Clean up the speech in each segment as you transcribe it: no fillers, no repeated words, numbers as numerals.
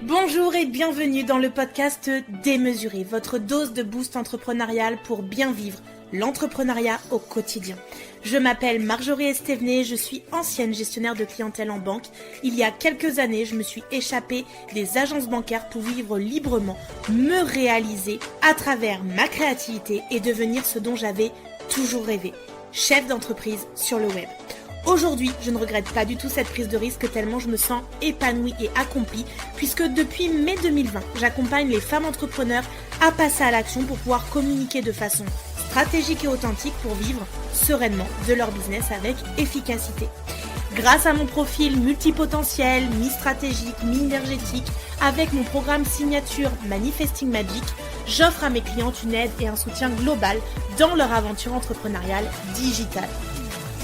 Bonjour et bienvenue dans le podcast Démesuré, votre dose de boost entrepreneurial pour bien vivre l'entrepreneuriat au quotidien. Je m'appelle Marjorie Estevenet, je suis ancienne gestionnaire de clientèle en banque. Il y a quelques années, je me suis échappée des agences bancaires pour vivre librement, me réaliser à travers ma créativité et devenir ce dont j'avais toujours rêvé, chef d'entreprise sur le web. Aujourd'hui, je ne regrette pas du tout cette prise de risque tellement je me sens épanouie et accomplie puisque depuis mai 2020, j'accompagne les femmes entrepreneurs à passer à l'action pour pouvoir communiquer de façon stratégique et authentique pour vivre sereinement de leur business avec efficacité. Grâce à mon profil multipotentiel, mi-stratégique, mi-énergétique, avec mon programme signature Manifesting Magic, j'offre à mes clientes une aide et un soutien global dans leur aventure entrepreneuriale digitale.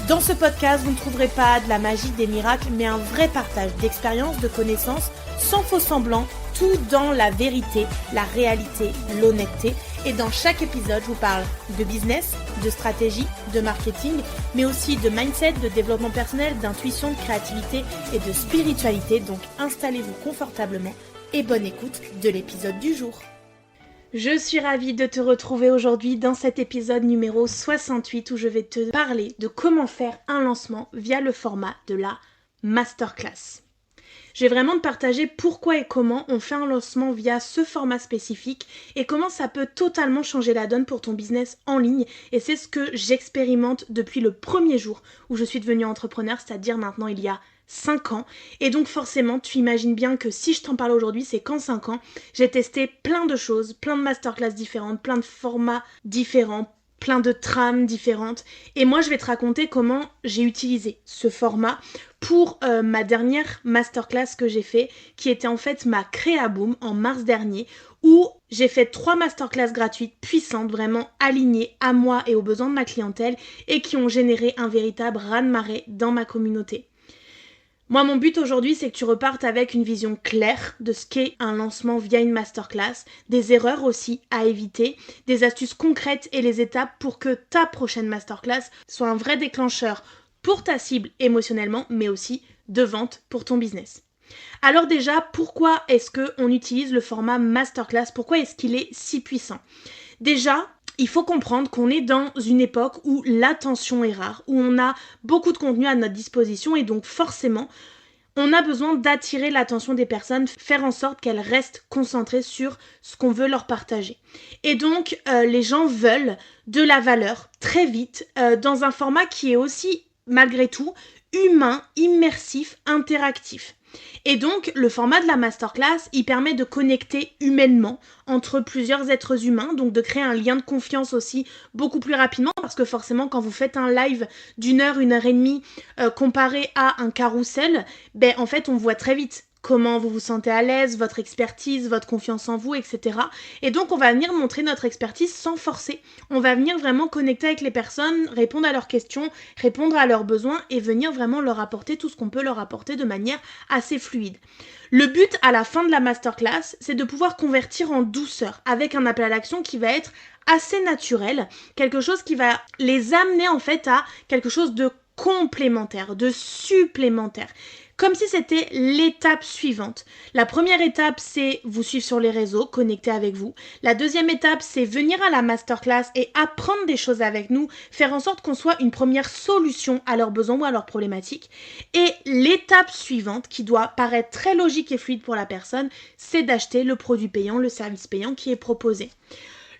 Dans ce podcast, vous ne trouverez pas de la magie, des miracles, mais un vrai partage d'expériences, de connaissances, sans faux semblant, tout dans la vérité, la réalité, l'honnêteté. Et dans chaque épisode, je vous parle de business, de stratégie, de marketing, mais aussi de mindset, de développement personnel, d'intuition, de créativité et de spiritualité. Donc installez-vous confortablement et bonne écoute de l'épisode du jour. Je suis ravie de te retrouver aujourd'hui dans cet épisode numéro 68 où je vais te parler de comment faire un lancement via le format de la masterclass. Je vais vraiment te partager pourquoi et comment on fait un lancement via ce format spécifique et comment ça peut totalement changer la donne pour ton business en ligne. Et c'est ce que j'expérimente depuis le premier jour où je suis devenue entrepreneur, c'est-à-dire maintenant il y a 5 ans. Et donc forcément, tu imagines bien que si je t'en parle aujourd'hui, c'est qu'en 5 ans, j'ai testé plein de choses, plein de masterclass différentes, plein de formats différents, plein de trames différentes. Et moi, je vais te raconter comment j'ai utilisé ce format pour ma dernière masterclass que j'ai fait, qui était en fait ma Créaboom en mars dernier, où j'ai fait 3 masterclass gratuites, puissantes, vraiment alignées à moi et aux besoins de ma clientèle, et qui ont généré un véritable raz-de-marée dans ma communauté. Moi, mon but aujourd'hui, c'est que tu repartes avec une vision claire de ce qu'est un lancement via une masterclass, des erreurs aussi à éviter, des astuces concrètes et les étapes pour que ta prochaine masterclass soit un vrai déclencheur pour ta cible émotionnellement, mais aussi de vente pour ton business. Alors déjà, pourquoi est-ce qu'on utilise le format masterclass? Pourquoi est-ce qu'il est si puissant? Déjà, il faut comprendre qu'on est dans une époque où l'attention est rare, où on a beaucoup de contenu à notre disposition et donc forcément, on a besoin d'attirer l'attention des personnes, faire en sorte qu'elles restent concentrées sur ce qu'on veut leur partager. Et donc, les gens veulent de la valeur très vite dans un format qui est aussi, malgré tout, humain, immersif, interactif. Et donc, le format de la masterclass, il permet de connecter humainement entre plusieurs êtres humains, donc de créer un lien de confiance aussi beaucoup plus rapidement, parce que forcément, quand vous faites un live d'1 heure, 1 heure et demie, comparé à un carrousel, en fait, on voit très vite comment vous vous sentez à l'aise, votre expertise, votre confiance en vous, etc. Et donc, on va venir montrer notre expertise sans forcer. On va venir vraiment connecter avec les personnes, répondre à leurs questions, répondre à leurs besoins et venir vraiment leur apporter tout ce qu'on peut leur apporter de manière assez fluide. Le but à la fin de la masterclass, c'est de pouvoir convertir en douceur avec un appel à l'action qui va être assez naturel, quelque chose qui va les amener en fait à quelque chose de complémentaire, de supplémentaire. Comme si c'était l'étape suivante. La première étape, c'est vous suivre sur les réseaux, connecter avec vous. La deuxième étape, c'est venir à la masterclass et apprendre des choses avec nous, faire en sorte qu'on soit une première solution à leurs besoins ou à leurs problématiques. Et l'étape suivante, qui doit paraître très logique et fluide pour la personne, c'est d'acheter le produit payant, le service payant qui est proposé.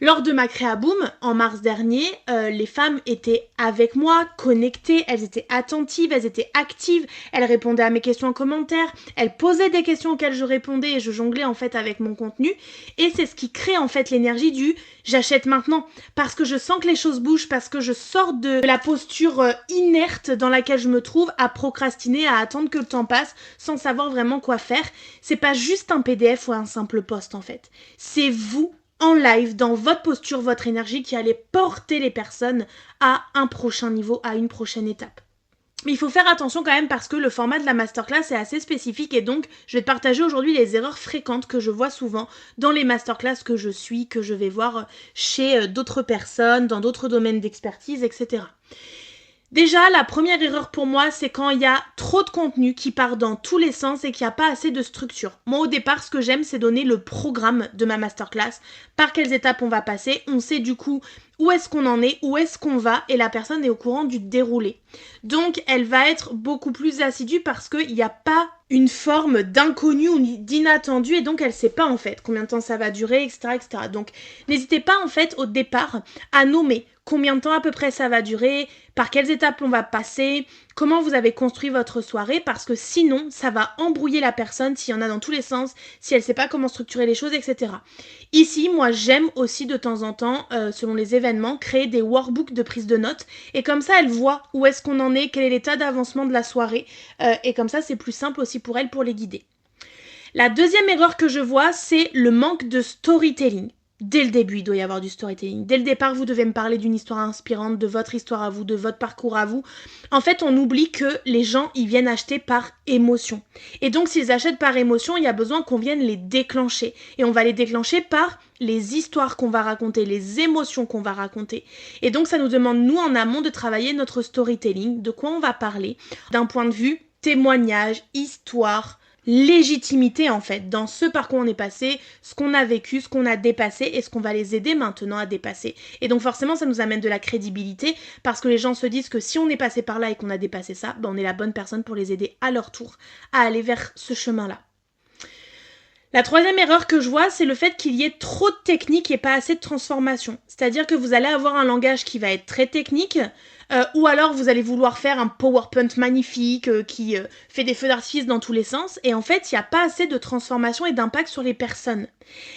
Lors de ma Créaboom, en mars dernier, les femmes étaient avec moi, connectées, elles étaient attentives, elles étaient actives, elles répondaient à mes questions en commentaire, elles posaient des questions auxquelles je répondais et je jonglais en fait avec mon contenu. Et c'est ce qui crée en fait l'énergie du « j'achète maintenant » parce que je sens que les choses bougent, parce que je sors de la posture inerte dans laquelle je me trouve à procrastiner, à attendre que le temps passe sans savoir vraiment quoi faire. C'est pas juste un PDF ou un simple post en fait. C'est vous en live, dans votre posture, votre énergie qui allait porter les personnes à un prochain niveau, à une prochaine étape. Mais il faut faire attention quand même parce que le format de la masterclass est assez spécifique et donc je vais te partager aujourd'hui les erreurs fréquentes que je vois souvent dans les masterclass que je suis, que je vais voir chez d'autres personnes, dans d'autres domaines d'expertise, etc. Déjà, la première erreur pour moi, c'est quand il y a trop de contenu qui part dans tous les sens et qu'il n'y a pas assez de structure. Moi, au départ, ce que j'aime, c'est donner le programme de ma masterclass, par quelles étapes on va passer. On sait du coup où est-ce qu'on en est, où est-ce qu'on va, et la personne est au courant du déroulé. Donc, elle va être beaucoup plus assidue parce qu'il n'y a pas une forme d'inconnu ou d'inattendu, et donc elle ne sait pas en fait combien de temps ça va durer, etc., etc. Donc, n'hésitez pas en fait au départ à nommer combien de temps à peu près ça va durer, par quelles étapes on va passer, comment vous avez construit votre soirée, parce que sinon, ça va embrouiller la personne s'il y en a dans tous les sens, si elle ne sait pas comment structurer les choses, etc. Ici, moi, j'aime aussi de temps en temps, selon les événements, créer des workbooks de prise de notes, et comme ça, elle voit où est-ce qu'on en est, quel est l'état d'avancement de la soirée, et comme ça, c'est plus simple aussi pour elle pour les guider. La deuxième erreur que je vois, c'est le manque de storytelling. Dès le début, il doit y avoir du storytelling. Dès le départ, vous devez me parler d'une histoire inspirante, de votre histoire à vous, de votre parcours à vous. En fait, on oublie que les gens, ils viennent acheter par émotion. Et donc, s'ils achètent par émotion, il y a besoin qu'on vienne les déclencher. Et on va les déclencher par les histoires qu'on va raconter, les émotions qu'on va raconter. Et donc, ça nous demande, nous, en amont, de travailler notre storytelling, de quoi on va parler, d'un point de vue témoignage, histoire, légitimité en fait dans ce par quoi on est passé, ce qu'on a vécu, ce qu'on a dépassé et ce qu'on va les aider maintenant à dépasser. Et donc forcément ça nous amène de la crédibilité parce que les gens se disent que si on est passé par là et qu'on a dépassé ça, on est la bonne personne pour les aider à leur tour à aller vers ce chemin-là. La troisième erreur que je vois, c'est le fait qu'il y ait trop de technique et pas assez de transformation. C'est-à-dire que vous allez avoir un langage qui va être très technique, ou alors vous allez vouloir faire un PowerPoint magnifique qui fait des feux d'artifice dans tous les sens, et en fait, il n'y a pas assez de transformation et d'impact sur les personnes.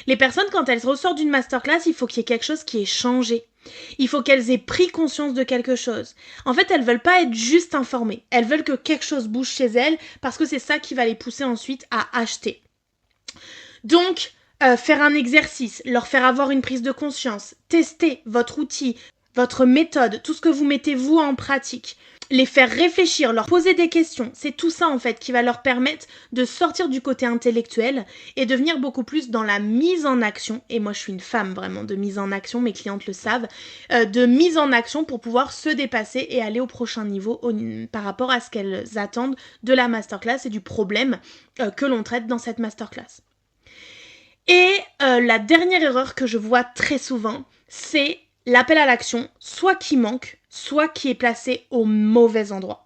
Les personnes, quand elles ressortent d'une masterclass, il faut qu'il y ait quelque chose qui ait changé. Il faut qu'elles aient pris conscience de quelque chose. En fait, elles veulent pas être juste informées. Elles veulent que quelque chose bouge chez elles, parce que c'est ça qui va les pousser ensuite à acheter. Donc, faire un exercice, leur faire avoir une prise de conscience, tester votre outil, votre méthode, tout ce que vous mettez vous en pratique, les faire réfléchir, leur poser des questions, c'est tout ça en fait qui va leur permettre de sortir du côté intellectuel et de venir beaucoup plus dans la mise en action, et moi je suis une femme vraiment de mise en action, mes clientes le savent, de mise en action pour pouvoir se dépasser et aller au prochain niveau par rapport à ce qu'elles attendent de la masterclass et du problème que l'on traite dans cette masterclass. Et la dernière erreur que je vois très souvent, c'est l'appel à l'action, soit qui manque, soit qui est placé au mauvais endroit.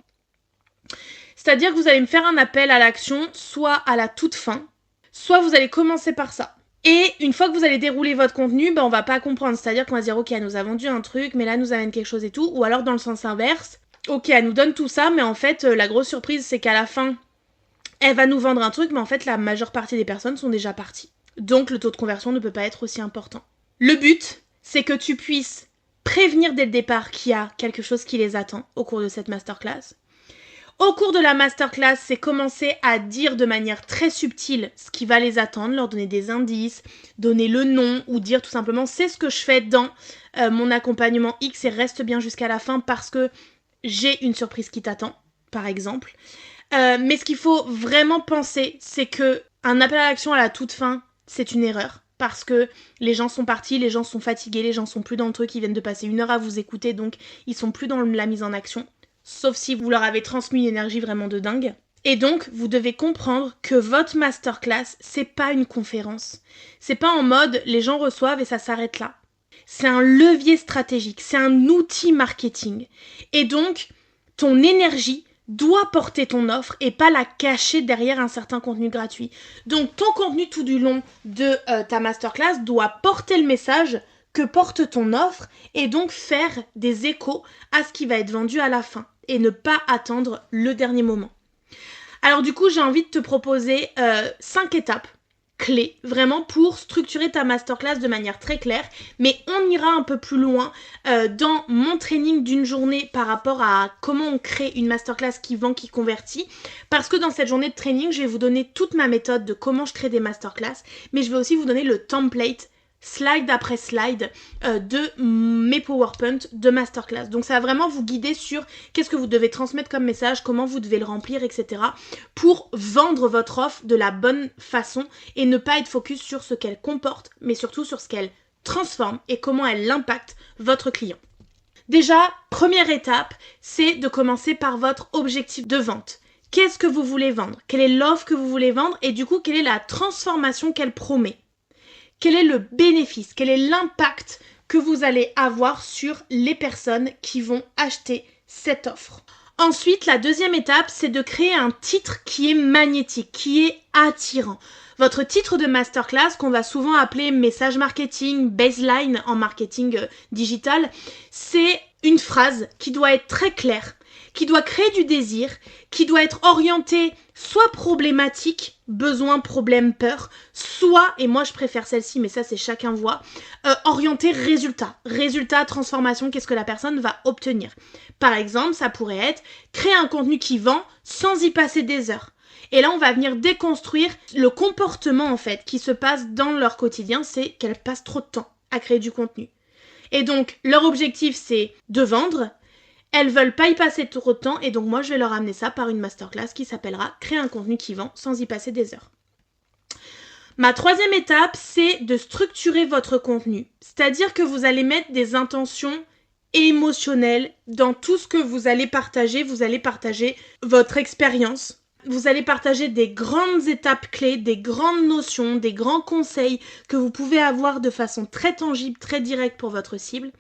C'est-à-dire que vous allez me faire un appel à l'action, soit à la toute fin, soit vous allez commencer par ça. Et une fois que vous allez dérouler votre contenu, on va pas comprendre. C'est-à-dire qu'on va se dire, ok, elle nous a vendu un truc, mais là, elle nous amène quelque chose et tout. Ou alors dans le sens inverse, ok, elle nous donne tout ça, mais en fait, la grosse surprise, c'est qu'à la fin, elle va nous vendre un truc, mais en fait, la majeure partie des personnes sont déjà parties. Donc, le taux de conversion ne peut pas être aussi important. Le but, c'est que tu puisses prévenir dès le départ qu'il y a quelque chose qui les attend au cours de cette masterclass. Au cours de la masterclass, c'est commencer à dire de manière très subtile ce qui va les attendre, leur donner des indices, donner le nom ou dire tout simplement c'est ce que je fais dans mon accompagnement X et reste bien jusqu'à la fin parce que j'ai une surprise qui t'attend, par exemple. Mais ce qu'il faut vraiment penser, c'est que un appel à l'action à la toute fin, c'est une erreur. Parce que les gens sont partis, les gens sont fatigués, les gens sont plus dans le truc, ils viennent de passer 1 heure à vous écouter, donc ils sont plus dans la mise en action. Sauf si vous leur avez transmis une énergie vraiment de dingue. Et donc, vous devez comprendre que votre masterclass, c'est pas une conférence. C'est pas en mode, les gens reçoivent et ça s'arrête là. C'est un levier stratégique, c'est un outil marketing. Et donc, ton énergie doit porter ton offre et pas la cacher derrière un certain contenu gratuit. Donc ton contenu tout du long de ta masterclass doit porter le message que porte ton offre et donc faire des échos à ce qui va être vendu à la fin et ne pas attendre le dernier moment. Alors du coup, j'ai envie de te proposer 5 étapes clés vraiment pour structurer ta masterclass de manière très claire, mais on ira un peu plus loin dans mon training d'une journée par rapport à comment on crée une masterclass qui vend, qui convertit, parce que dans cette journée de training, je vais vous donner toute ma méthode de comment je crée des masterclass, mais je vais aussi vous donner le template slide après slide de mes PowerPoint de masterclass. Donc ça va vraiment vous guider sur qu'est-ce que vous devez transmettre comme message, comment vous devez le remplir, etc. pour vendre votre offre de la bonne façon et ne pas être focus sur ce qu'elle comporte, mais surtout sur ce qu'elle transforme et comment elle impacte votre client. Déjà, première étape, c'est de commencer par votre objectif de vente. Qu'est-ce que vous voulez vendre? Quelle est l'offre que vous voulez vendre? Et du coup, quelle est la transformation qu'elle promet? Quel est le bénéfice? Quel est l'impact que vous allez avoir sur les personnes qui vont acheter cette offre? Ensuite, la deuxième étape, c'est de créer un titre qui est magnétique, qui est attirant. Votre titre de masterclass, qu'on va souvent appeler message marketing, baseline en marketing digital, c'est une phrase qui doit être très claire, qui doit créer du désir, qui doit être orientée soit problématique, besoin, problème, peur, soit, et moi je préfère celle-ci, mais ça c'est chacun voit, orientée résultat. Résultat, transformation, qu'est-ce que la personne va obtenir? Par exemple, ça pourrait être créer un contenu qui vend sans y passer des heures. Et là, on va venir déconstruire le comportement en fait qui se passe dans leur quotidien, c'est qu'elles passent trop de temps à créer du contenu. Et donc, leur objectif, c'est de vendre. Elles veulent pas y passer trop de temps et donc moi, je vais leur amener ça par une masterclass qui s'appellera « Créer un contenu qui vend sans y passer des heures ». Ma troisième étape, c'est de structurer votre contenu. C'est-à-dire que vous allez mettre des intentions émotionnelles dans tout ce que vous allez partager. Vous allez partager votre expérience. Vous allez partager des grandes étapes clés, des grandes notions, des grands conseils que vous pouvez avoir de façon très tangible, très directe pour votre cible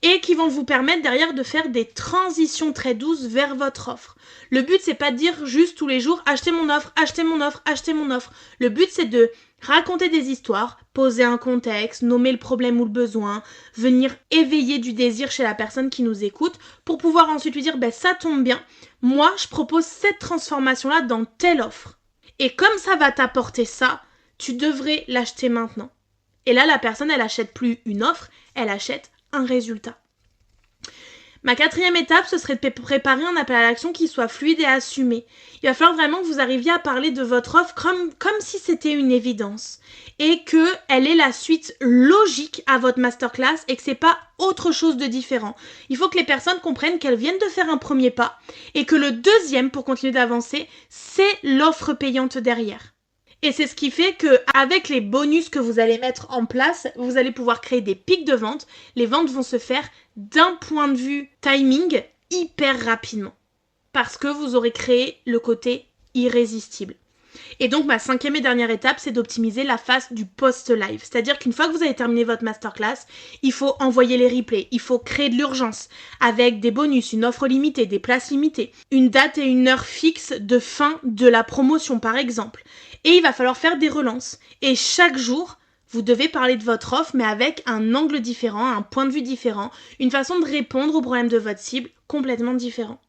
et qui vont vous permettre derrière de faire des transitions très douces vers votre offre. Le but, c'est pas de dire juste tous les jours « achetez mon offre, achetez mon offre, achetez mon offre ». Le but, c'est de raconter des histoires, poser un contexte, nommer le problème ou le besoin, venir éveiller du désir chez la personne qui nous écoute pour pouvoir ensuite lui dire « ça tombe bien, moi, je propose cette transformation-là dans telle offre. Et comme ça va t'apporter ça, tu devrais l'acheter maintenant. » Et là, la personne, elle achète plus une offre, elle achète un résultat. Ma quatrième étape, ce serait de préparer un appel à l'action qui soit fluide et assumé. Il va falloir vraiment que vous arriviez à parler de votre offre comme si c'était une évidence et qu'elle est la suite logique à votre masterclass et que c'est pas autre chose de différent. Il faut que les personnes comprennent qu'elles viennent de faire un premier pas et que le deuxième, pour continuer d'avancer, c'est l'offre payante derrière. Et c'est ce qui fait qu'avec les bonus que vous allez mettre en place, vous allez pouvoir créer des pics de vente. Les ventes vont se faire d'un point de vue timing hyper rapidement. Parce que vous aurez créé le côté irrésistible. Et donc ma cinquième et dernière étape, c'est d'optimiser la phase du post-live. C'est-à-dire qu'une fois que vous avez terminé votre masterclass, il faut envoyer les replays, il faut créer de l'urgence avec des bonus, une offre limitée, des places limitées, une date et une heure fixe de fin de la promotion par exemple. Et il va falloir faire des relances. Et chaque jour, vous devez parler de votre offre, mais avec un angle différent, un point de vue différent, une façon de répondre aux problèmes de votre cible complètement différent.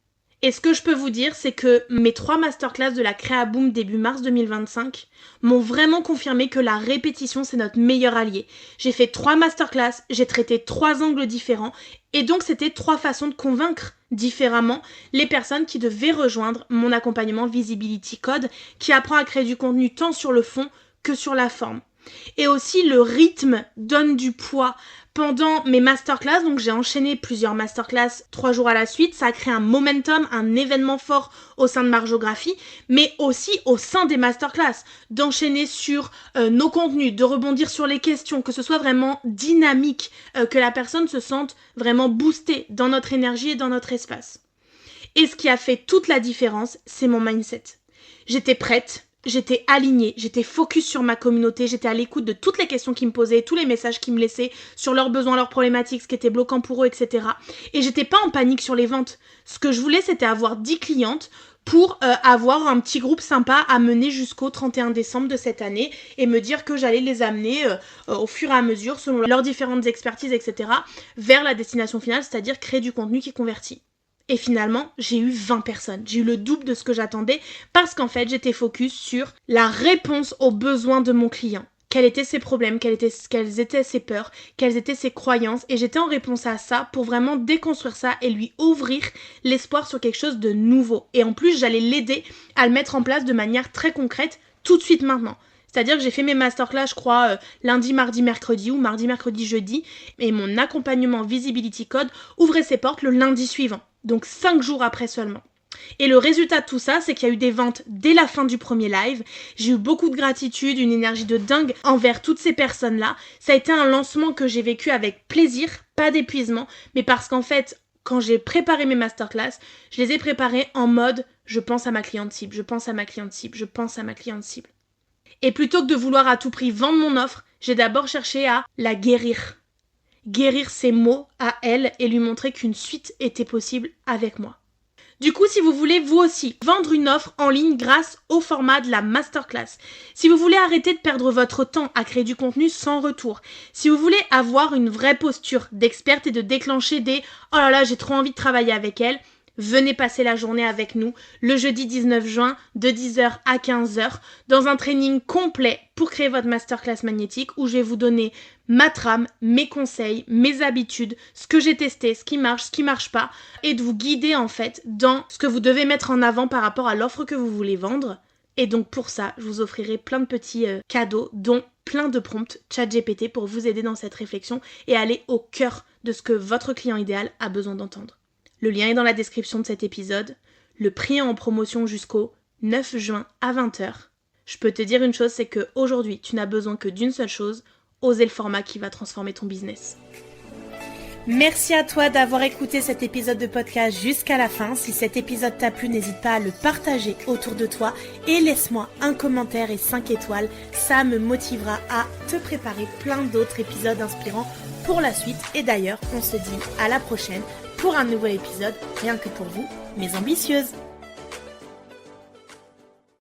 Et ce que je peux vous dire, c'est que mes 3 masterclass de la Créaboom début mars 2025 m'ont vraiment confirmé que la répétition, c'est notre meilleur allié. J'ai fait 3 masterclass, j'ai traité 3 angles différents, et donc c'était 3 façons de convaincre différemment les personnes qui devaient rejoindre mon accompagnement Visibility Code, qui apprend à créer du contenu tant sur le fond que sur la forme. Et aussi, le rythme donne du poids. Pendant mes masterclass, donc j'ai enchaîné plusieurs masterclass 3 jours à la suite, ça a créé un momentum, un événement fort au sein de Marjographie, mais aussi au sein des masterclass, d'enchaîner sur nos contenus, de rebondir sur les questions, que ce soit vraiment dynamique, que la personne se sente vraiment boostée dans notre énergie et dans notre espace. Et ce qui a fait toute la différence, c'est mon mindset. J'étais prête. J'étais alignée, j'étais focus sur ma communauté, j'étais à l'écoute de toutes les questions qu'ils me posaient, tous les messages qu'ils me laissaient sur leurs besoins, leurs problématiques, ce qui était bloquant pour eux, etc. Et j'étais pas en panique sur les ventes. Ce que je voulais, c'était avoir 10 clientes pour avoir un petit groupe sympa à mener jusqu'au 31 décembre de cette année et me dire que j'allais les amener au fur et à mesure, selon leurs différentes expertises, etc., vers la destination finale, c'est-à-dire créer du contenu qui convertit. Et finalement, j'ai eu 20 personnes. J'ai eu le double de ce que j'attendais parce qu'en fait, j'étais focus sur la réponse aux besoins de mon client. Quels étaient ses problèmes, quelles étaient ses peurs, quelles étaient ses croyances. Et j'étais en réponse à ça pour vraiment déconstruire ça et lui ouvrir l'espoir sur quelque chose de nouveau. Et en plus, j'allais l'aider à le mettre en place de manière très concrète tout de suite maintenant. C'est-à-dire que j'ai fait mes masterclass, je crois, lundi, mardi, mercredi ou mardi, mercredi, jeudi. Et mon accompagnement Visibility Code ouvrait ses portes le lundi suivant. Donc 5 jours après seulement. Et le résultat de tout ça, c'est qu'il y a eu des ventes dès la fin du premier live. J'ai eu beaucoup de gratitude, une énergie de dingue envers toutes ces personnes-là. Ça a été un lancement que j'ai vécu avec plaisir, pas d'épuisement, mais parce qu'en fait, quand j'ai préparé mes masterclass, je les ai préparées en mode « je pense à ma cliente cible, je pense à ma cliente cible, je pense à ma cliente cible ». Et plutôt que de vouloir à tout prix vendre mon offre, j'ai d'abord cherché à la guérir. Guérir ses mots à elle et lui montrer qu'une suite était possible avec moi. Du coup, si vous voulez vous aussi vendre une offre en ligne grâce au format de la masterclass, si vous voulez arrêter de perdre votre temps à créer du contenu sans retour, si vous voulez avoir une vraie posture d'experte et de déclencher des « oh là là, j'ai trop envie de travailler avec elle », venez passer la journée avec nous le jeudi 19 juin de 10h à 15h dans un training complet pour créer votre masterclass magnétique où je vais vous donner ma trame, mes conseils, mes habitudes, ce que j'ai testé, ce qui marche pas et de vous guider en fait dans ce que vous devez mettre en avant par rapport à l'offre que vous voulez vendre. Et donc pour ça, je vous offrirai plein de petits cadeaux dont plein de prompts ChatGPT pour vous aider dans cette réflexion et aller au cœur de ce que votre client idéal a besoin d'entendre. Le lien est dans la description de cet épisode. Le prix est en promotion jusqu'au 9 juin à 20h. Je peux te dire une chose, c'est qu'aujourd'hui, tu n'as besoin que d'une seule chose, oser le format qui va transformer ton business. Merci à toi d'avoir écouté cet épisode de podcast jusqu'à la fin. Si cet épisode t'a plu, n'hésite pas à le partager autour de toi et laisse-moi un commentaire et 5 étoiles. Ça me motivera à te préparer plein d'autres épisodes inspirants pour la suite. Et d'ailleurs, on se dit à la prochaine pour un nouvel épisode, rien que pour vous, mes ambitieuses.